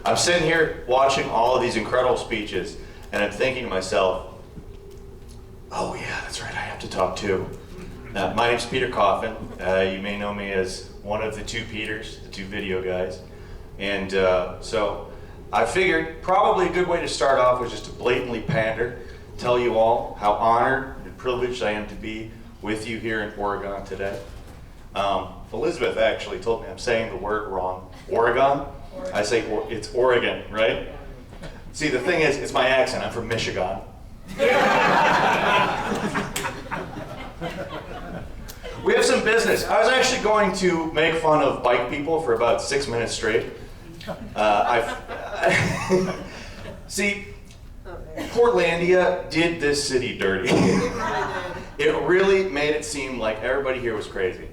I'm sitting here watching all of these incredible speeches, and I'm thinking to myself, oh yeah, that's right, I have to talk too. My name's Peter Coffin. You may know me as one of the two Peters, the two video guys. And so I figured probably a good way to start off was just to blatantly pander, tell you all how honored and privileged I am to be with you here in Oregon today. Elizabeth actually told me I'm saying the word wrong. Oregon? I say it's Oregon, right? See, the thing is, it's my accent. I'm from Michigan. We have some business. I was actually going to make fun of bike people for about 6 minutes straight. See, Portlandia did this city dirty. It really made it seem like everybody here was crazy.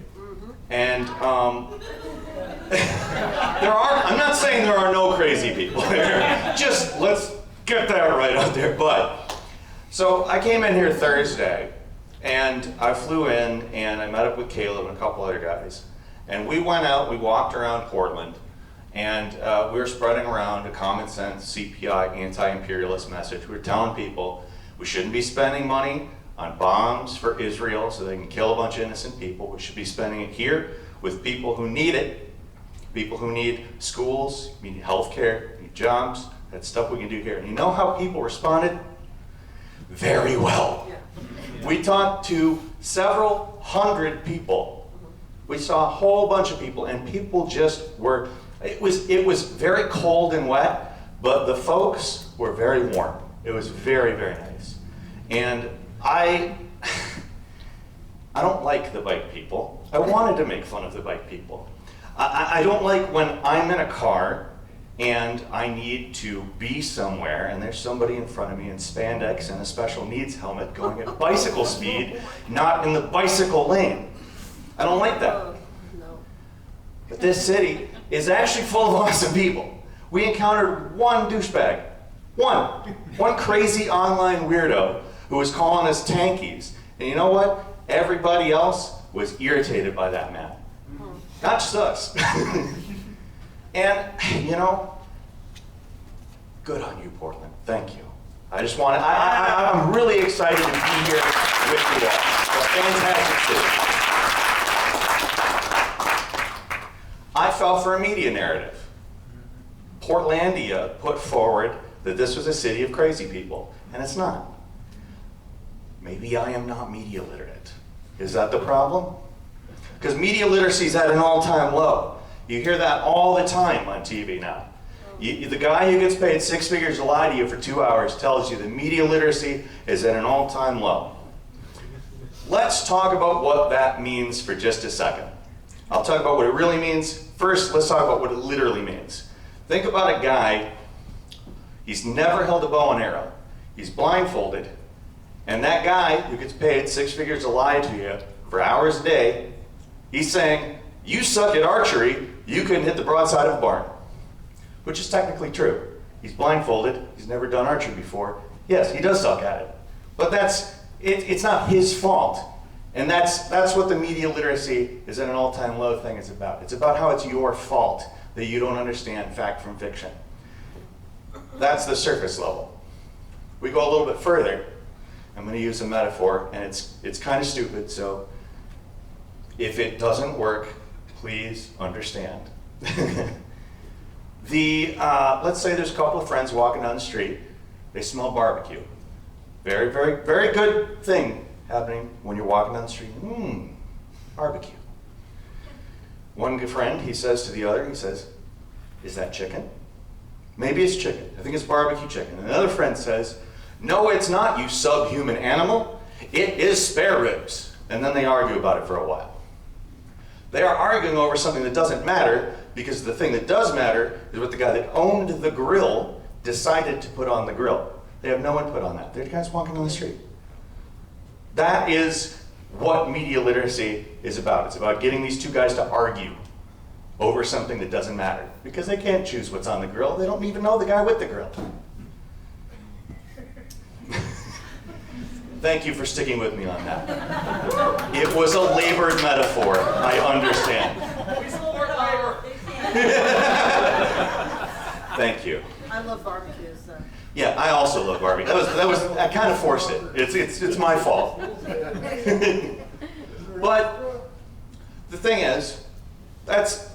And I'm not saying there are no crazy people here. Just let's get that right out there. But so I came in here Thursday, and I flew in, and I met up with Caleb and a couple other guys. And we went out, we walked around Portland, and we were spreading around a common sense CPI anti-imperialist message. We were telling people we shouldn't be spending money on bombs for Israel so they can kill a bunch of innocent people. We should be spending it here with people who need it, people who need schools, need healthcare, need jobs. That's stuff we can do here. And you know how people responded? Very well. We talked to several hundred people. We saw a whole bunch of people, and people just were, it was very cold and wet, but the folks were very warm. It was very, very nice. And I don't like the bike people. I wanted to make fun of the bike people. I don't like when I'm in a car and I need to be somewhere and there's somebody in front of me in spandex and a special needs helmet going at bicycle speed, not in the bicycle lane. I don't like that. But this city is actually full of awesome people. We encountered one douchebag, one crazy online weirdo who was calling us tankies. And you know what? Everybody else was irritated by that man. Not just us. And, you know, good on you, Portland. Thank you. I just want to, I'm really excited to be here with you all. It's a fantastic city. I fell for a media narrative. Portlandia put forward that this was a city of crazy people, and it's not. Maybe I am not media literate. Is that the problem? Because media literacy is at an all-time low. You hear that all the time on TV now. The guy who gets paid 6 figures to lie to you for 2 hours tells you that media literacy is at an all-time low. Let's talk about what that means for just a second. I'll talk about what it really means. First, let's talk about what it literally means. Think about a guy, he's never held a bow and arrow. He's blindfolded, and that guy who gets paid 6 figures to lie to you for hours a day, he's saying, you suck at archery, you couldn't hit the broadside of a barn. Which is technically true. He's blindfolded, he's never done archery before. Yes, he does suck at it. But it's not his fault. And that's what the media literacy is at an all-time low thing is about. It's about how it's your fault that you don't understand fact from fiction. That's the surface level. We go a little bit further. I'm going to use a metaphor, and it's kind of stupid, so if it doesn't work, please understand. Let's say there's a couple of friends walking down the street. They smell barbecue. Very, very, very good thing happening when you're walking down the street. Barbecue. One good friend, he says to the other, he says, is that chicken? Maybe it's chicken. I think it's barbecue chicken. And another friend says, no, it's not, you subhuman animal. It is spare ribs. And then they argue about it for a while. They are arguing over something that doesn't matter because the thing that does matter is what the guy that owned the grill decided to put on the grill. They have no input on that. They're guys walking down the street. That is what media literacy is about. It's about getting these two guys to argue over something that doesn't matter because they can't choose what's on the grill. They don't even know the guy with the grill. Thank you for sticking with me on that. It was a labored metaphor, I understand. Thank you. I love barbecues, so. Yeah, I also love barbecue. I kind of forced it. It's my fault. But the thing is, that's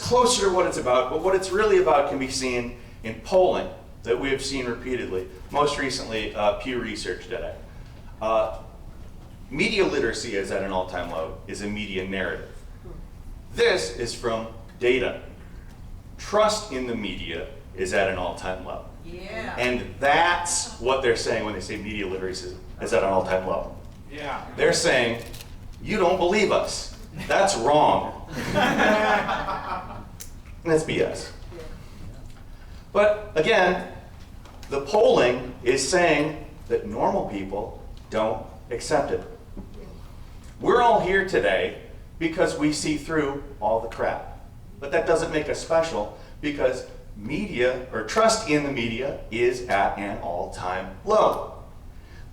closer to what it's about, but what it's really about can be seen in polling that we have seen repeatedly. Most recently, Pew Research did it. Media literacy is at an all-time low, is a media narrative. This is from data. Trust in the media is at an all-time low. Yeah. And that's what they're saying when they say media literacy is at an all-time low. Yeah. They're saying, you don't believe us. That's wrong. And that's BS. But again, the polling is saying that normal people don't accept it. We're all here today because we see through all the crap. But that doesn't make us special because media, or trust in the media, is at an all-time low.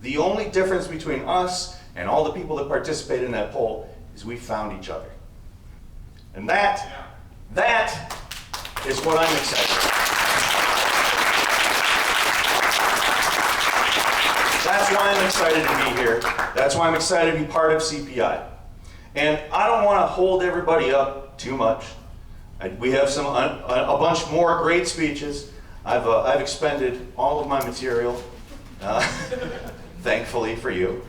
The only difference between us and all the people that participated in that poll is we found each other. And that is what I'm excited about. That's why I'm excited to be here. That's why I'm excited to be part of CPI. And I don't want to hold everybody up too much. We have a bunch more great speeches. I've expended all of my material, thankfully for you.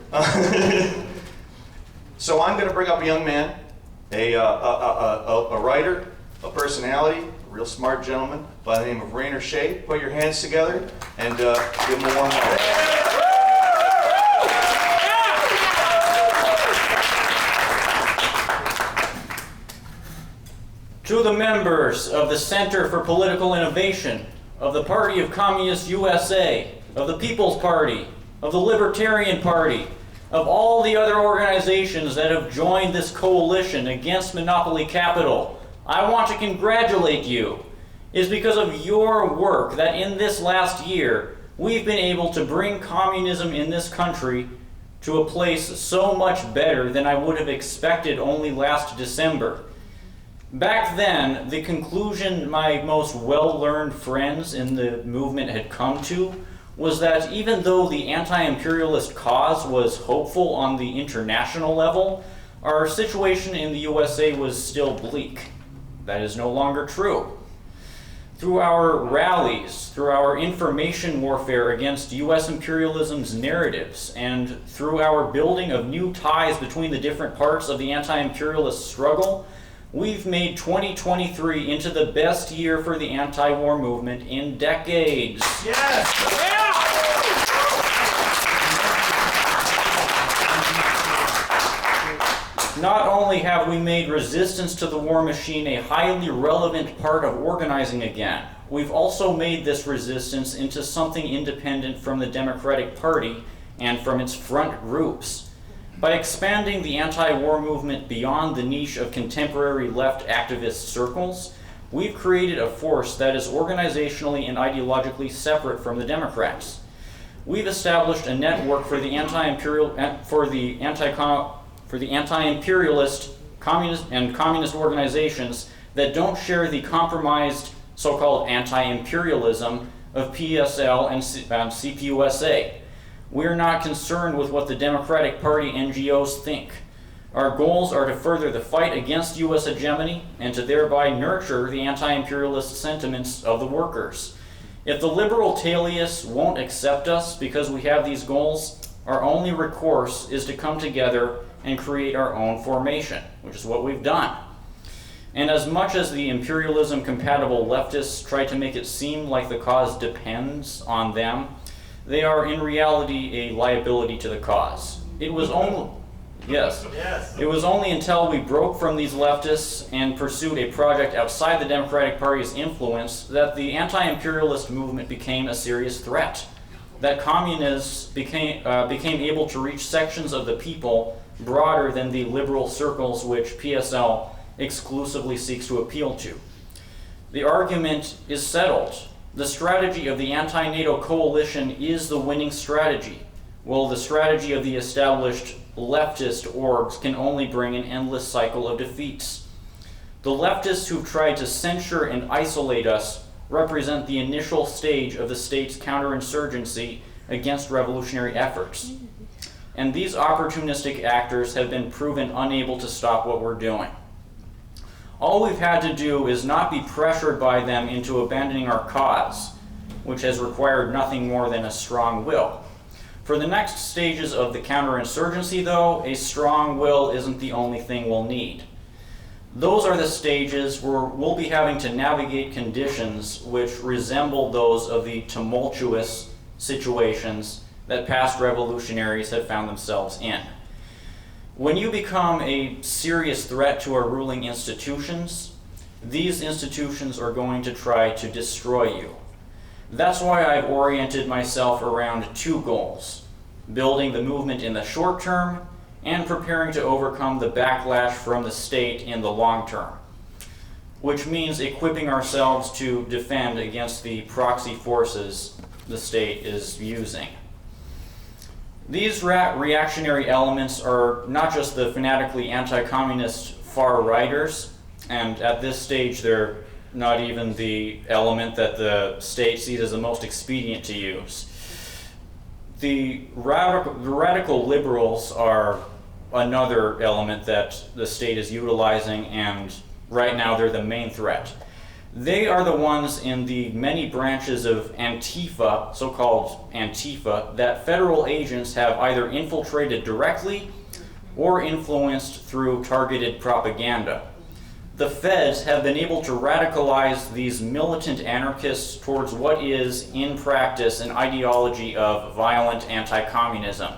So I'm going to bring up a young man, a writer, a personality, a real smart gentleman by the name of Shea. Put your hands together and give him a warm welcome. To the members of the Center for Political Innovation, of the Party of Communist USA, of the People's Party, of the Libertarian Party, of all the other organizations that have joined this coalition against monopoly capital, I want to congratulate you. It is because of your work that in this last year, we've been able to bring communism in this country to a place so much better than I would have expected only last December. Back then, the conclusion my most well-learned friends in the movement had come to was that even though the anti-imperialist cause was hopeful on the international level, our situation in the USA was still bleak. That is no longer true. Through our rallies, through our information warfare against US imperialism's narratives, and through our building of new ties between the different parts of the anti-imperialist struggle, we've made 2023 into the best year for the anti-war movement in decades. Yes! Yeah! Not only have we made resistance to the war machine a highly relevant part of organizing again, we've also made this resistance into something independent from the Democratic Party and from its front groups. By expanding the anti-war movement beyond the niche of contemporary left activist circles, we've created a force that is organizationally and ideologically separate from the Democrats. We've established a network for the anti-imperialist communist organizations that don't share the compromised so-called anti-imperialism of PSL and CPUSA. We're not concerned with what the Democratic Party NGOs think. Our goals are to further the fight against U.S. hegemony and to thereby nurture the anti-imperialist sentiments of the workers. If the liberal tailius won't accept us because we have these goals, our only recourse is to come together and create our own formation, which is what we've done. And as much as the imperialism-compatible leftists try to make it seem like the cause depends on them, they are in reality a liability to the cause. It was only until we broke from these leftists and pursued a project outside the Democratic Party's influence that the anti-imperialist movement became a serious threat. That communists became able to reach sections of the people broader than the liberal circles which PSL exclusively seeks to appeal to. The argument is settled. The strategy of the anti-NATO coalition is the winning strategy, while the strategy of the established leftist orgs can only bring an endless cycle of defeats. The leftists who've tried to censure and isolate us represent the initial stage of the state's counterinsurgency against revolutionary efforts. And these opportunistic actors have been proven unable to stop what we're doing. All we've had to do is not be pressured by them into abandoning our cause, which has required nothing more than a strong will. For the next stages of the counterinsurgency, though, a strong will isn't the only thing we'll need. Those are the stages where we'll be having to navigate conditions which resemble those of the tumultuous situations that past revolutionaries have found themselves in. When you become a serious threat to our ruling institutions, these institutions are going to try to destroy you. That's why I've oriented myself around two goals: building the movement in the short term and preparing to overcome the backlash from the state in the long term, which means equipping ourselves to defend against the proxy forces the state is using. These reactionary elements are not just the fanatically anti-communist far-righters, and at this stage they're not even the element that the state sees as the most expedient to use. The radical liberals are another element that the state is utilizing, and right now they're the main threat. They are the ones in the many branches of Antifa, so-called Antifa, that federal agents have either infiltrated directly or influenced through targeted propaganda. The feds have been able to radicalize these militant anarchists towards what is, in practice, an ideology of violent anti-communism.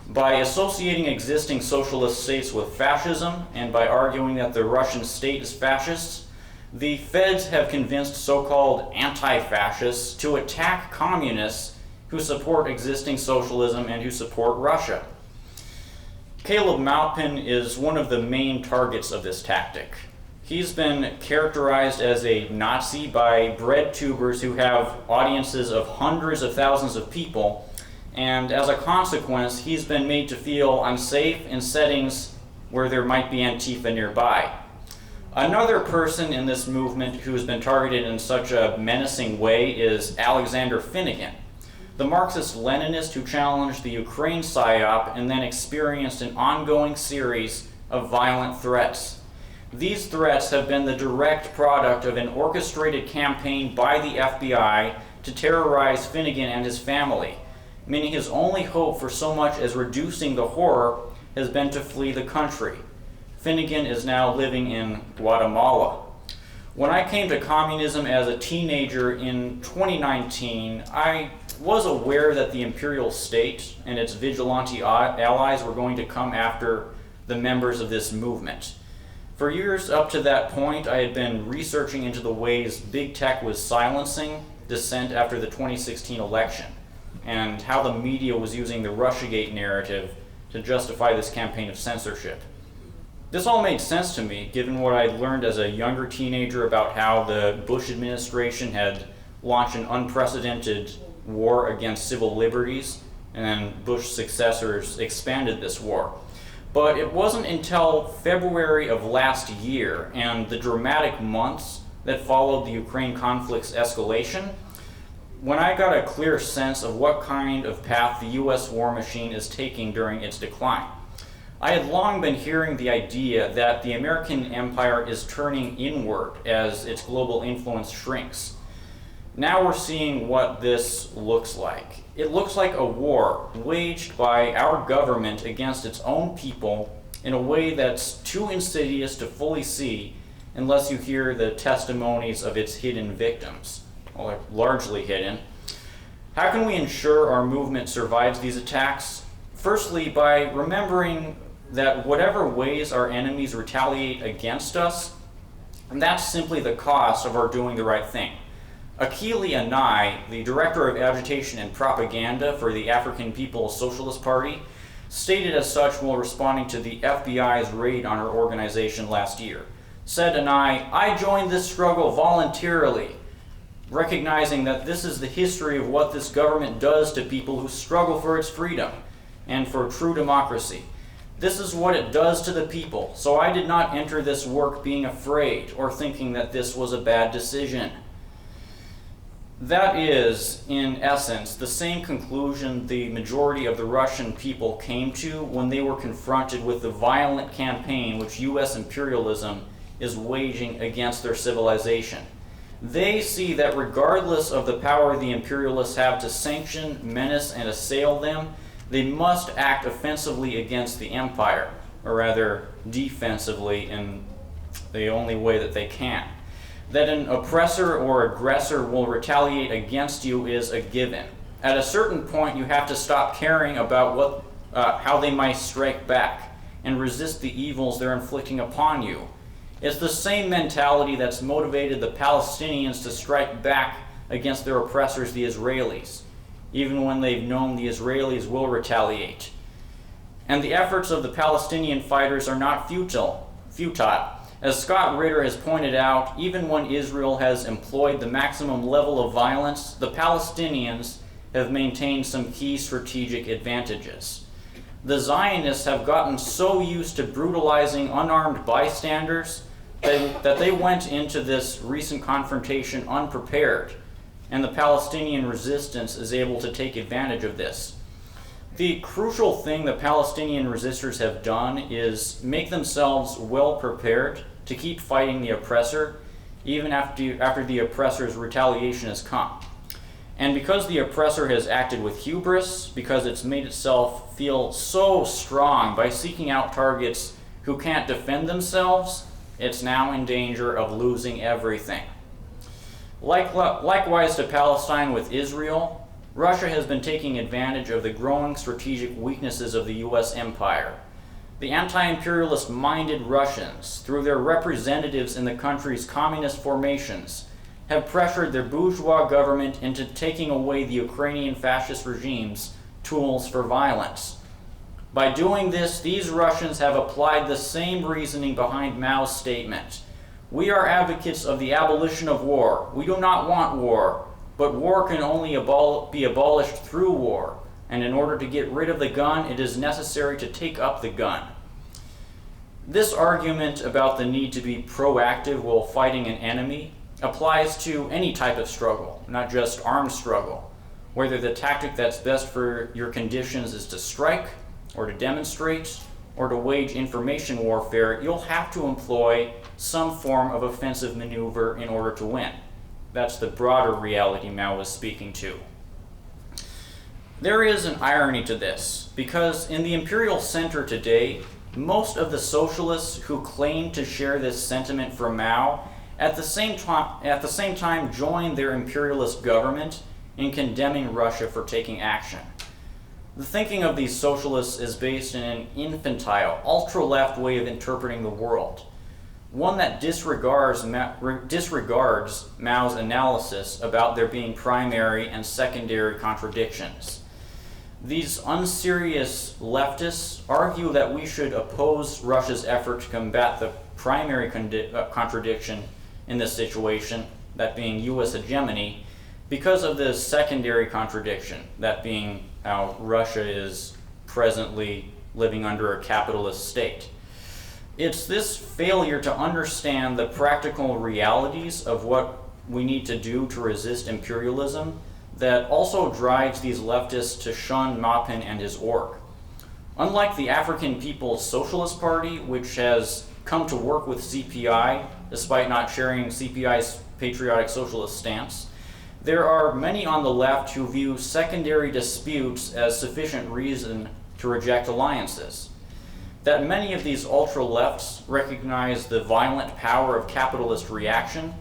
By associating existing socialist states with fascism, and by arguing that the Russian state is fascist, the feds have convinced so-called anti-fascists to attack communists who support existing socialism and who support Russia. Caleb Maupin is one of the main targets of this tactic. He's been characterized as a Nazi by bread tubers who have audiences of hundreds of thousands of people, and as a consequence, he's been made to feel unsafe in settings where there might be Antifa nearby. Another person in this movement who has been targeted in such a menacing way is Alexander Finnegan, the Marxist-Leninist who challenged the Ukraine PSYOP and then experienced an ongoing series of violent threats. These threats have been the direct product of an orchestrated campaign by the FBI to terrorize Finnegan and his family, meaning his only hope for so much as reducing the horror has been to flee the country. Finnegan is now living in Guatemala. When I came to communism as a teenager in 2019, I was aware that the imperial state and its vigilante allies were going to come after the members of this movement. For years up to that point, I had been researching into the ways big tech was silencing dissent after the 2016 election, and how the media was using the Russiagate narrative to justify this campaign of censorship. This all made sense to me, given what I'd learned as a younger teenager about how the Bush administration had launched an unprecedented war against civil liberties, and then Bush successors expanded this war. But it wasn't until February of last year and the dramatic months that followed the Ukraine conflict's escalation when I got a clear sense of what kind of path the US war machine is taking during its decline. I had long been hearing the idea that the American empire is turning inward as its global influence shrinks. Now we're seeing what this looks like. It looks like a war waged by our government against its own people in a way that's too insidious to fully see unless you hear the testimonies of its hidden victims. Well, they're largely hidden. How can we ensure our movement survives these attacks? Firstly, by remembering that whatever ways our enemies retaliate against us, and that's simply the cost of our doing the right thing. Akili Anai, the director of agitation and propaganda for the African People's Socialist Party, stated as such while responding to the FBI's raid on her organization last year. Said Anai, "I joined this struggle voluntarily, recognizing that this is the history of what this government does to people who struggle for its freedom and for true democracy. This is what it does to the people, so I did not enter this work being afraid or thinking that this was a bad decision." That is, in essence, the same conclusion the majority of the Russian people came to when they were confronted with the violent campaign which U.S. imperialism is waging against their civilization. They see that regardless of the power the imperialists have to sanction, menace, and assail them, they must act offensively against the empire, or rather defensively in the only way that they can. That an oppressor or aggressor will retaliate against you is a given. At a certain point, you have to stop caring about how they might strike back and resist the evils they're inflicting upon you. It's the same mentality that's motivated the Palestinians to strike back against their oppressors, the Israelis, even when they've known the Israelis will retaliate. And the efforts of the Palestinian fighters are not futile. As Scott Ritter has pointed out, even when Israel has employed the maximum level of violence, the Palestinians have maintained some key strategic advantages. The Zionists have gotten so used to brutalizing unarmed bystanders that they went into this recent confrontation unprepared, and the Palestinian resistance is able to take advantage of this. The crucial thing the Palestinian resistors have done is make themselves well prepared to keep fighting the oppressor, even after the oppressor's retaliation has come. And because the oppressor has acted with hubris, because it's made itself feel so strong by seeking out targets who can't defend themselves, it's now in danger of losing everything. Likewise to Palestine with Israel, Russia has been taking advantage of the growing strategic weaknesses of the U.S. empire. The anti-imperialist-minded Russians, through their representatives in the country's communist formations, have pressured their bourgeois government into taking away the Ukrainian fascist regime's tools for violence. By doing this, these Russians have applied the same reasoning behind Mao's statement. We are advocates of the abolition of war. We do not want war, but war can only be abolished through war. And in order to get rid of the gun, it is necessary to take up the gun. This argument about the need to be proactive while fighting an enemy applies to any type of struggle, not just armed struggle. Whether the tactic that's best for your conditions is to strike, or to demonstrate, or to wage information warfare, you'll have to employ some form of offensive maneuver in order to win. That's the broader reality Mao was speaking to. There is an irony to this, because in the imperial center today, most of the socialists who claim to share this sentiment from Mao at the same time join their imperialist government in condemning Russia for taking action. The thinking of these socialists is based in an infantile, ultra-left way of interpreting the world, one that disregards Mao's analysis about there being primary and secondary contradictions. These unserious leftists argue that we should oppose Russia's effort to combat the primary contradiction in this situation, that being U.S. hegemony, because of the secondary contradiction, that being how Russia is presently living under a capitalist state. It's this failure to understand the practical realities of what we need to do to resist imperialism that also drives these leftists to shun Maupin and his org. Unlike the African People's Socialist Party, which has come to work with CPI despite not sharing CPI's patriotic socialist stance, there are many on the left who view secondary disputes as sufficient reason to reject alliances. That many of these ultra-lefts recognize the violent power of capitalist reaction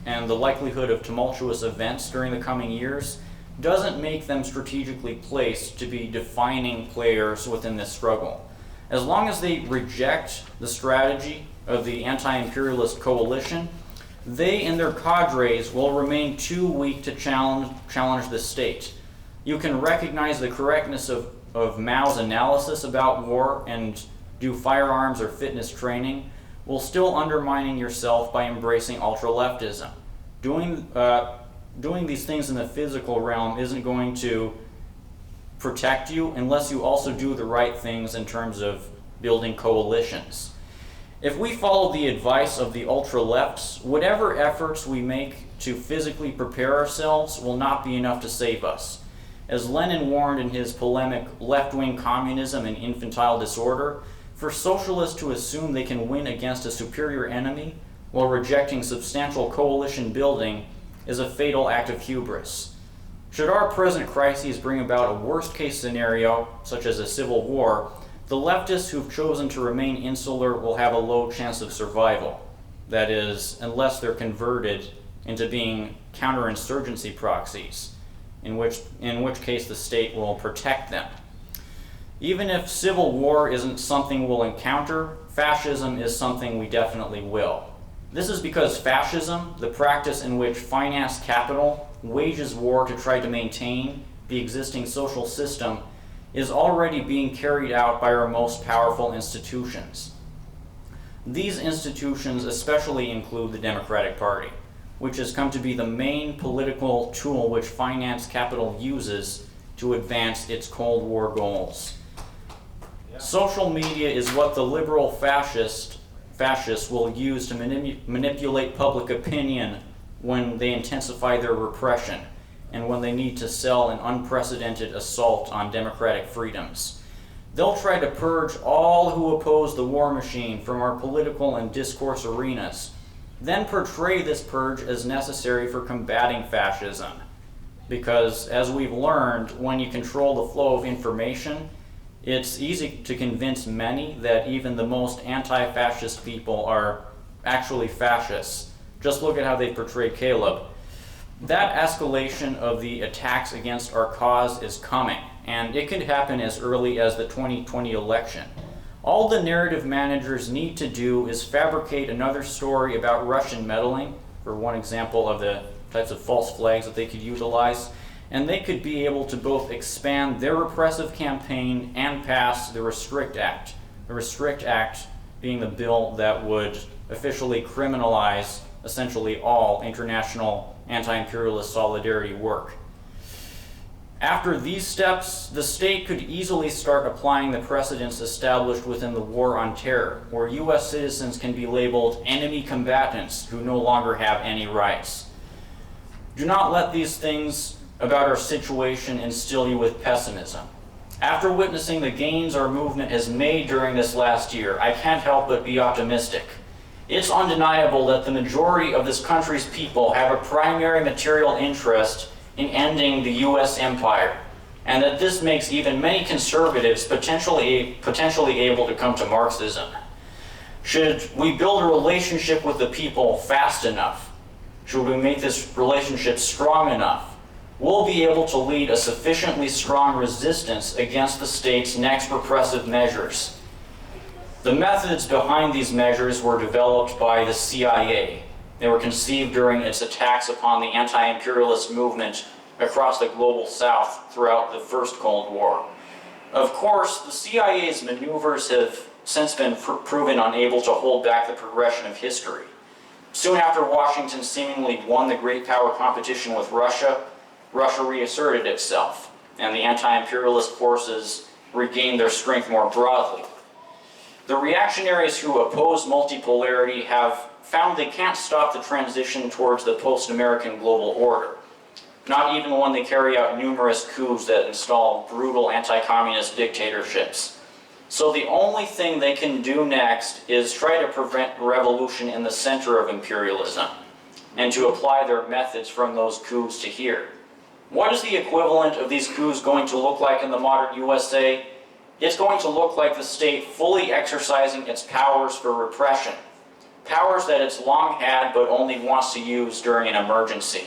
and the likelihood of tumultuous events during the coming years doesn't make them strategically placed to be defining players within this struggle. As long as they reject the strategy of the anti-imperialist coalition, they and their cadres will remain too weak to challenge the state. You can recognize the correctness of Mao's analysis about war and do firearms or fitness training while still undermining yourself by embracing ultra-leftism. Doing these things in the physical realm isn't going to protect you unless you also do the right things in terms of building coalitions. If we follow the advice of the ultra-lefts, whatever efforts we make to physically prepare ourselves will not be enough to save us. As Lenin warned in his polemic Left-Wing Communism and Infantile Disorder, for socialists to assume they can win against a superior enemy while rejecting substantial coalition building is a fatal act of hubris. Should our present crises bring about a worst-case scenario, such as a civil war, the leftists who've chosen to remain insular will have a low chance of survival. That is, unless they're converted into being counterinsurgency proxies, in which case the state will protect them. Even if civil war isn't something we'll encounter, fascism is something we definitely will. This is because fascism, the practice in which financed capital wages war to try to maintain the existing social system, is already being carried out by our most powerful institutions. These institutions especially include the Democratic Party, which has come to be the main political tool which finance capital uses to advance its Cold War goals. Social media is what the liberal fascists will use to manipulate public opinion when they intensify their repression and when they need to sell an unprecedented assault on democratic freedoms. They'll try to purge all who oppose the war machine from our political and discourse arenas, then portray this purge as necessary for combating fascism. Because, as we've learned, when you control the flow of information, it's easy to convince many that even the most anti-fascist people are actually fascists. Just look at how they portray Caleb. That escalation of the attacks against our cause is coming, and it could happen as early as the 2020 election. All the narrative managers need to do is fabricate another story about Russian meddling, for one example of the types of false flags that they could utilize, and they could be able to both expand their repressive campaign and pass the Restrict Act. The Restrict Act being the bill that would officially criminalize essentially all international anti-imperialist solidarity work. After these steps, the state could easily start applying the precedents established within the War on Terror, where U.S. citizens can be labeled enemy combatants who no longer have any rights. Do not let these things about our situation instill you with pessimism. After witnessing the gains our movement has made during this last year, I can't help but be optimistic. It's undeniable that the majority of this country's people have a primary material interest in ending the U.S. empire, and that this makes even many conservatives potentially able to come to Marxism. Should we build a relationship with the people fast enough? Should we make this relationship strong enough? We'll be able to lead a sufficiently strong resistance against the state's next repressive measures. The methods behind these measures were developed by the CIA. They were conceived during its attacks upon the anti-imperialist movement across the global south throughout the First Cold War. Of course, the CIA's maneuvers have since been proven unable to hold back the progression of history. Soon after Washington seemingly won the great power competition with Russia, Russia reasserted itself, and the anti-imperialist forces regained their strength more broadly. The reactionaries who oppose multipolarity have found they can't stop the transition towards the post-American global order, not even when they carry out numerous coups that install brutal anti-communist dictatorships. So the only thing they can do next is try to prevent revolution in the center of imperialism, and to apply their methods from those coups to here. What is the equivalent of these coups going to look like in the modern USA? It's going to look like the state fully exercising its powers for repression, powers that it's long had but only wants to use during an emergency.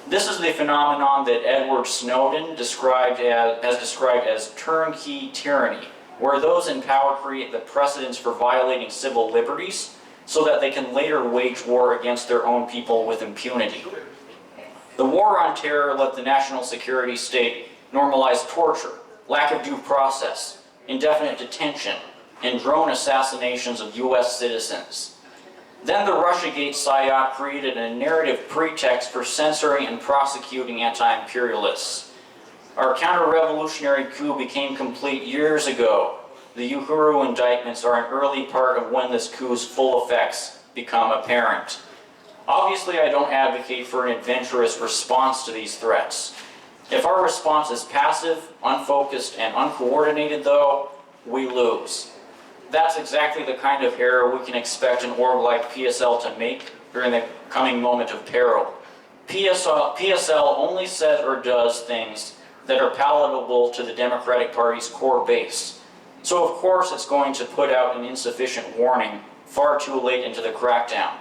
This is the phenomenon that Edward Snowden has described as turnkey tyranny, where those in power create the precedents for violating civil liberties so that they can later wage war against their own people with impunity. The War on Terror let the national security state normalize torture, lack of due process, indefinite detention, and drone assassinations of U.S. citizens. Then the Russiagate psyop created a narrative pretext for censoring and prosecuting anti-imperialists. Our counter-revolutionary coup became complete years ago, the Uhuru indictments are an early part of when this coup's full effects become apparent. Obviously, I don't advocate for an adventurous response to these threats. If our response is passive, unfocused, and uncoordinated, though, we lose. That's exactly the kind of error we can expect an org like PSL to make during the coming moment of peril. PSL only says or does things that are palatable to the Democratic Party's core base. So of course it's going to put out an insufficient warning far too late into the crackdown.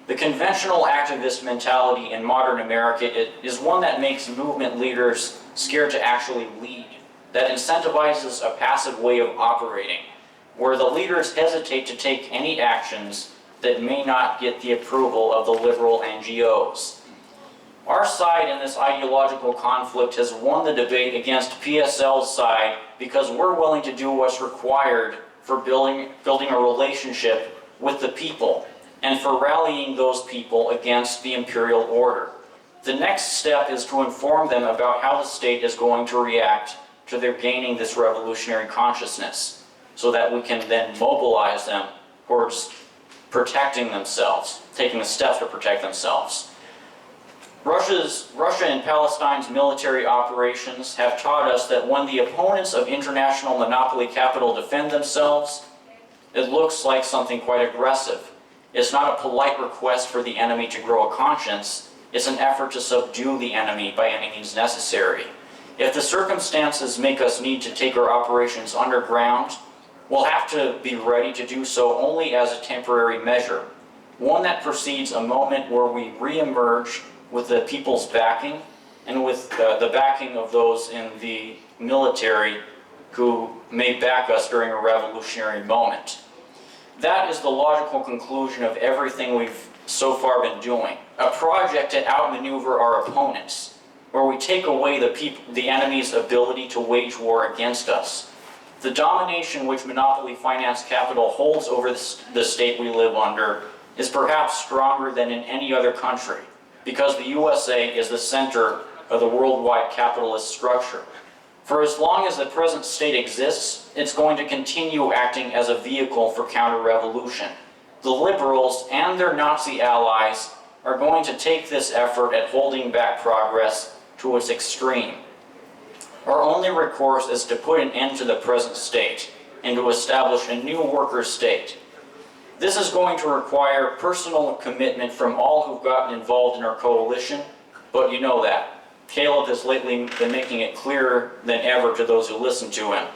The conventional activist mentality in modern America is one that makes movement leaders scared to actually lead, that incentivizes a passive way of operating, where the leaders hesitate to take any actions that may not get the approval of the liberal NGOs. Our side in this ideological conflict has won the debate against PSL's side because we're willing to do what's required for building a relationship with the people and for rallying those people against the imperial order. The next step is to inform them about how the state is going to react to their gaining this revolutionary consciousness, so that we can then mobilize them towards protecting themselves, taking the steps to protect themselves. Russia and Palestine's military operations have taught us that when the opponents of international monopoly capital defend themselves, it looks like something quite aggressive. It's not a polite request for the enemy to grow a conscience, it's an effort to subdue the enemy by any means necessary. If the circumstances make us need to take our operations underground, we'll have to be ready to do so only as a temporary measure, one that precedes a moment where we re-emerge with the people's backing and with the backing of those in the military who may back us during a revolutionary moment. That is the logical conclusion of everything we've so far been doing, a project to outmaneuver our opponents, where we take away the enemy's ability to wage war against us. The domination which monopoly finance capital holds over the state we live under is perhaps stronger than in any other country, because the USA is the center of the worldwide capitalist structure. For as long as the present state exists, it's going to continue acting as a vehicle for counter-revolution. The liberals and their Nazi allies are going to take this effort at holding back progress to its extreme. Our only recourse is to put an end to the present state and to establish a new worker state. This is going to require personal commitment from all who've gotten involved in our coalition, but you know that. Caleb has lately been making it clearer than ever to those who listen to him.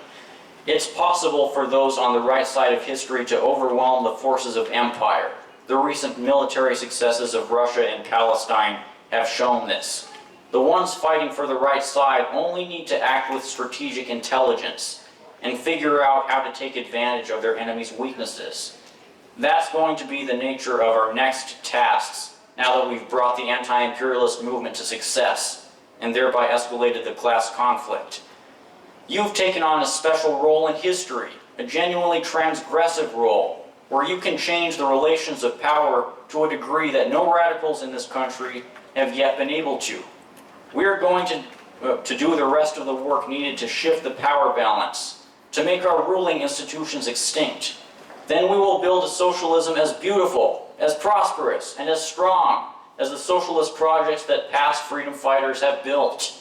It's possible for those on the right side of history to overwhelm the forces of empire. The recent military successes of Russia and Palestine have shown this. The ones fighting for the right side only need to act with strategic intelligence and figure out how to take advantage of their enemy's weaknesses. That's going to be the nature of our next tasks now that we've brought the anti-imperialist movement to success and thereby escalated the class conflict. You've taken on a special role in history, a genuinely transgressive role, where you can change the relations of power to a degree that no radicals in this country have yet been able to. We're going to do the rest of the work needed to shift the power balance, to make our ruling institutions extinct. Then we will build a socialism as beautiful, as prosperous, and as strong as the socialist projects that past freedom fighters have built.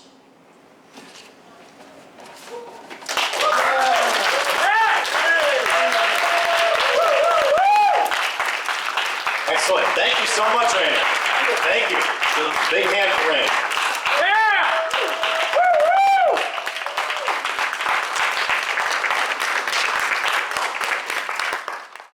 Excellent. Thank you so much, Randy. Thank you. Big hand for Randy.